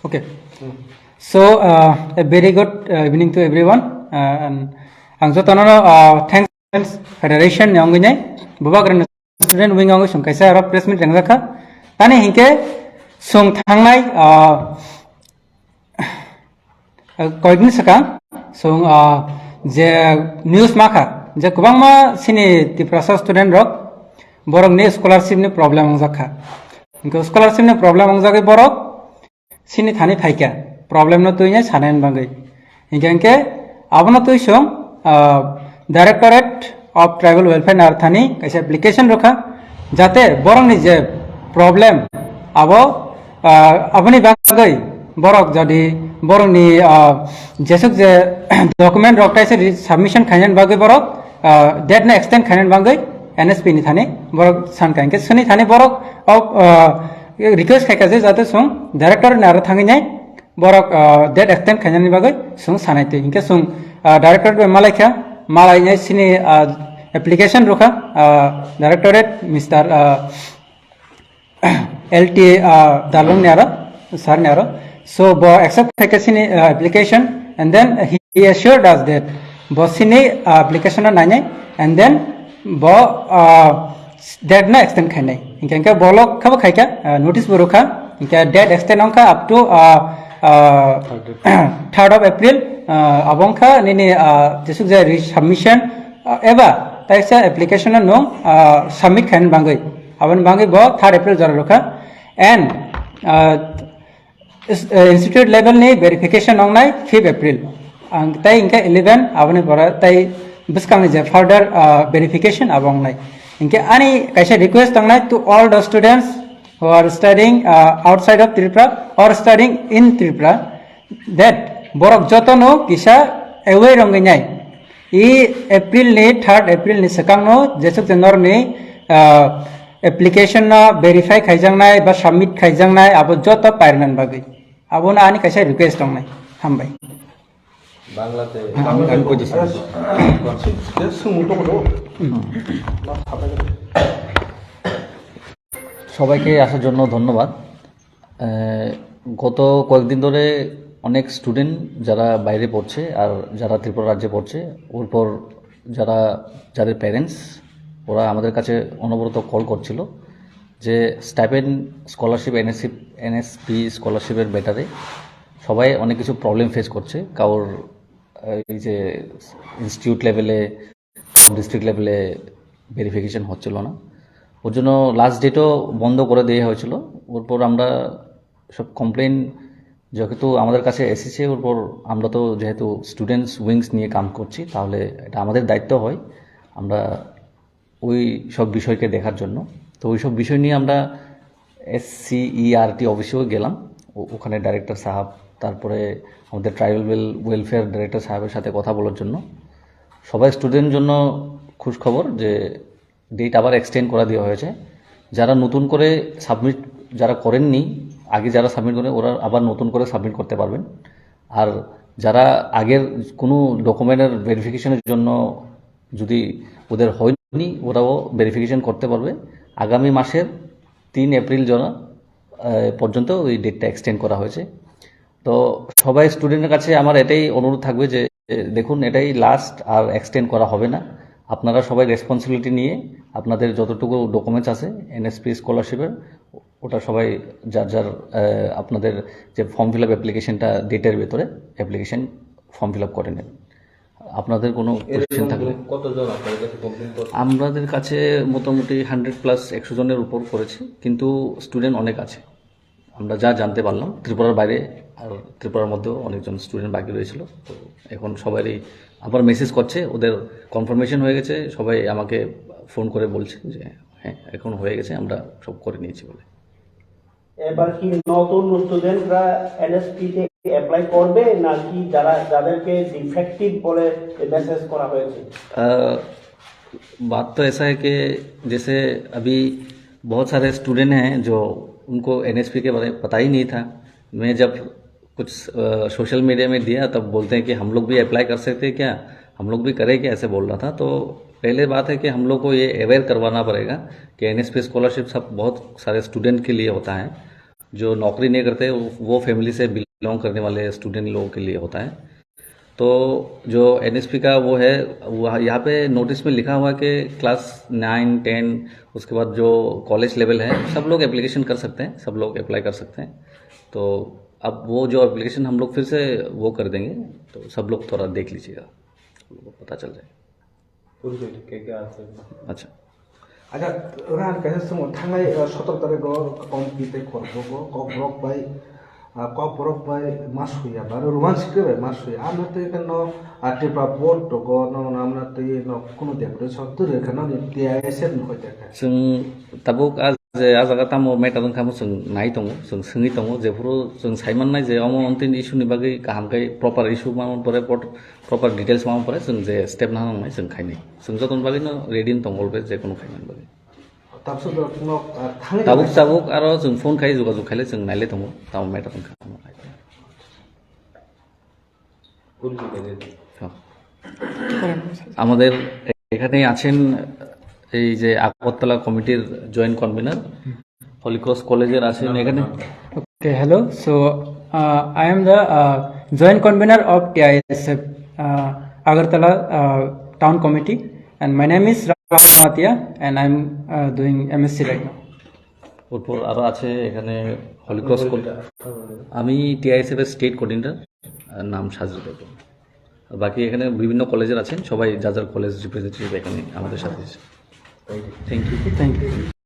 Okay. So, a very good evening to everyone. And Angzotono, thanks Federation Yongine, Bubagran student wing on some Kaisa replacement and Zaka. Tani Hinke, Sung Tangai, Koigni Saka, Sung the news marker, the Kubama Sini, the process student rock, Borong ne scholarship ne problem on Zaka. Because scholarship ne problem on Zaka Borok. Sini thani thaika problem no tuinya sanen bangai ingke abona tuisong directorate of tribal welfare nar thani kaisa application rokha jate borong ni je problem abo aboni bangai borok jadi borong ni jesuk je document rok kaisa submission khainen bagai borok date na extend khainen bangai NSP ni thani borok san kainke suni thani borok request खायखासे जाते सुं director नारा थांगिनाय बरक date extend खायनानि बागै सुं सानायते इनके सुं director बे मालायखा मालायनाय सिनि application रखा directorate mister LT दालुं नारा सर नारा so bo accept खायखासिनि application and then he assured us that bo सिनि application na नायनाय and then bo डेट ना एक्सटेंड खायनाय इनके बोलक खब खायका नोटिस बरोखा इनके डेट एक्सटेंड अंका up to 3rd of April अबंखा निने जेसुक जे सबमिशन एबा ताइसा एप्लीकेशन नो सबमिट खायन बांगै अबन बांगै बो 3rd April जरा रोखा एंड इंस्टीट्यूट लेवल ने वेरिफिकेशन अंगनाय 5th April ताइ इनके 11 अबने बरा ताइ बिस्कांगनि जे फर्दर वेरिफिकेशन अबंगनाय इनके आनी कैसे request तंगनाय to all the students who are studying outside of Tripura or studying in Tripura that borok jotono kisa away ronginyai I April ni 3rd April ni sekangno jesuk tenor ni application na verify khaijangnai ba submit khaijangnai abo joto pairnan bagai abo na ani कैसे request तंगनाय hambai বাংলাতে আমি বুঝেছি সবাইকে আসার জন্য ধন্যবাদ গত কয়েকদিন ধরে অনেক স্টুডেন্ট যারা বাইরে পড়ছে আর যারা ত্রিপুরা রাজ্যে পড়ছে ওরপর যাদের প্যারেন্টস ওরা আমাদের কাছে অনবরত কল করছিল যে স্টাইপেন্ড স্কলারশিপ NSP স্কলারশিপের ব্যাটারে সবাই অনেক কিছু প্রবলেম ফেস করছে কারোর এই যে ইনস্টিটিউট লেভেলে ডিস্ট্রিক্ট লেভেলে ভেরিফিকেশন হচ্ছিল না ওর জন্য লাস্ট ডেটও বন্ধ করে দেওয়া হয়েছিল ওরপর আমরা সব কমপ্লেন যেহেতু আমাদের কাছে এসেছে ওরপর আমরা তো যেহেতু স্টুডেন্টস উইংস নিয়ে কাম করছি তাহলে এটা আমাদের দায়িত্ব হয় আমরা ওই সব বিষয়কে দেখার জন্য তো ওই সব বিষয় নিয়ে আমরা SCERT অফিসেও গেলাম ওখানে ডাইরেক্টর সাহেব তারপরে আমাদের ট্রাইবাল ওয়েলফেয়ার ডাইরেক্টর সাহেবের সাথে কথা বলার জন্য সবাই স্টুডেন্টের জন্য খুশ খবর যে ডেট আবার এক্সটেন্ড করা দেওয়া হয়েছে যারা নতুন করে সাবমিট যারা করেননি আগে যারা সাবমিট করেন ওরা আবার নতুন করে সাবমিট করতে পারবেন আর যারা আগের কোনো ডকুমেন্টের ভেরিফিকেশনের জন্য যদি ওদের হয়নি ওরাও ভেরিফিকেশন করতে পারবে আগামী মাসের 3 এপ্রিল পর্যন্ত ওই ডেটটা এক্সটেন্ড করা হয়েছে তো সবাই স্টুডেন্টের কাছে আমার এটাই অনুরোধ থাকবে যে দেখুন এটাই লাস্ট আর এক্সটেন্ড করা হবে না আপনারা সবাই রেসপন্সিবিলিটি নিয়ে আপনাদের যতটুকু ডকুমেন্টস আছে NSP স্কলারশিপের ওটা সবাই যার আপনাদের যে ফর্ম ফিল আপ অ্যাপ্লিকেশনটা ডেটের ভেতরে অ্যাপ্লিকেশন ফর্ম ফিল আপ করে নেন আপনাদের কোনো কোয়েশ্চেন থাকলে কতজন আপনাদের কাছে কমপ্লেইন করছে আমাদের কাছে মোটামুটি 100+ 100 জনের উপর করেছে কিন্তু স্টুডেন্ট অনেক আছে আমরা যা জানতে পারলাম ত্রিপুরার বাইরে আর ত্রিপুরার মধ্যেও অনেকজন স্টুডেন্ট বাকি রয়েছিল তো এখন সবারই আবার মেসেজ করছে ওদের কনফার্মেশন হয়ে গেছে সবাই আমাকে ফোন করে বলছে যে হ্যাঁ এখন হয়ে গেছে আমরা সব করে নিয়েছি বলে এবার কি নতুন স্টুডেন্টরা NSP তে অ্যাপ্লাই করবে নাকি যাদেরকে ডিফেক্টিভ বলে মেসেজ করা হয়েছে बात तो ऐसा है कि जैसे अभी बहुत सारे स्टूडेंट हैं जो उनको NSP के बारे में पता ही नहीं था मैं जब कुछ सोशल मीडिया में दिया तब बोलते हैं कि हम लोग भी अप्लाई कर सकते हैं क्या हम लोग भी करें क्या ऐसे बोल रहा था तो पहले बात है कि हम लोग को ये अवेयर करवाना पड़ेगा कि NSP स्कॉलरशिप सब बहुत सारे स्टूडेंट के लिए होता है जो नौकरी नहीं करते वो फैमिली से बिलोंग करने वाले स्टूडेंट लोगों के लिए होता है। तो जो एनएसपी का वो है, वहाँ यहाँ पे नोटिस में लिखा हुआ है कि क्लास 9, 10 उसके बाद जो कॉलेज लेवल है सब लोग एप्लीकेशन कर सकते हैं, सब लोग अप्लाई कर सकते हैं। तो अब वो जो एप्लीकेशन हम लोग फिर से वो कर देंगे, तो सब लोग थोड़ा देख लीजिएगा, सब लोगों को पता चल जाएगा। क्या आंसर अच्छा, Ada orang kasi semua thangai 17 tarik go kompite korbo go borok bai masuya baru ruan sikre bai masuya amna te kano atipa board to go no namna te no kuno dekre sotur kano ni TISN no hoite ka जों Tabuk आज आजागा तामो मेटादों खामो जों नाय दङ, जों सोङै दङ, जेफोरो जों साइमोननाय जे अमो अन्तिम इस्युनि बागै गाहामकै प्रपार इस्यु मामोन परे प्रपार डिटेल्स मामोन परे जों जे स्टेप नांनाय जों खायनै जों जतन बागैनो रेडि दङ अलवेज जे कोनो खायनाय बागै tapso do no thangai Tabuk आरो जों फोन खाय जोगाजोग खायले जों नायले दङ ताम मेटादों खामो আমাদের এখানে আছেন এই যে আগরতলা কমিটির জয়েন্ট কনভেনার হলিক্রস কলেজের আছেন এখানে। Okay, hello. So I am the joint convener of TISF Agartala Town Committee, and my name is Ramatia, and I'm doing MSc right now. ওরপর আরও আছে এখানে হলিক্রস আমি টিআইএসএফ এর স্টেট কোঅর্ডিনেটর, নাম সাজু বেগম। আর বাকি এখানে বিভিন্ন কলেজের আছেন, সবাই যার যার কলেজ রিপ্রেজেন্টেটিভ এখানে আমাদের সাথে। Thank you. Thank you.